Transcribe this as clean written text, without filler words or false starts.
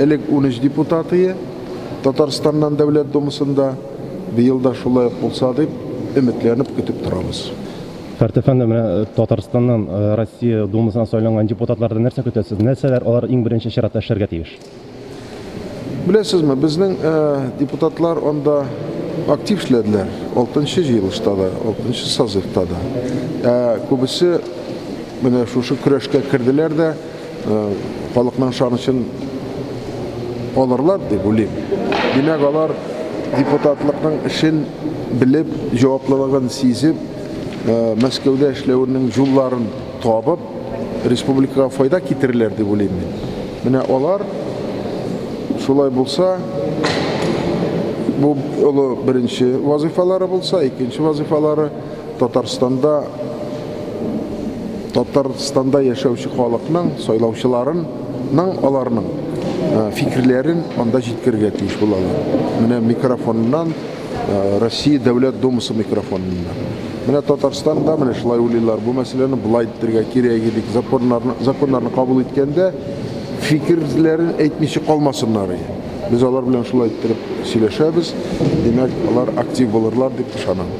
элек 13 депутаты Татарстаннан Дәүләт Думасында быелда шулай булса дип өметләнеп көтеп торабыз. Фәрт әфәнде, менә Татарстаннан Россия Думасына сайланган депутатлардан нәрсә көтәсез? Нәрсәләр алар иң беренче чиратта эшләргә тиеш? Беләсезме, безнең депутатлар анда актив эшләделәр. 6-нчы җыелышта да, 6-нчы созывта да. Күбесе менә шушы көрәшкә керделәр дә, халыкның шанычын алырлар дип уйлыйм. Димәк, алар депутатлыкның эшен белеп, җаваплылыгын сизеп, Мәскәүдә эшләүнең юлларын табып, республикага файда китерерләр дип уйлыйм мин. Менә алар шулай булса, бу беренче вазифалары булса, икенче вазифалары Татарстанда яшәүче халыкның, сайлаучыларының, аларның фикерләрен анда җиткергә тиеш булалар. Менә микрофоннан, Россия Дәүләт Думасы микрофоннан. Менә Татарстанда менә шулай уйлыйлар, бу мәсьәләне булай итәргә кирәк иде, законнарны кабул иткәндә фикерләрен әйтмичә калмасыннар. Без алар белән шулай иттереп сөйләшәбез. Димәк, алар актив булырлар дип ышанам.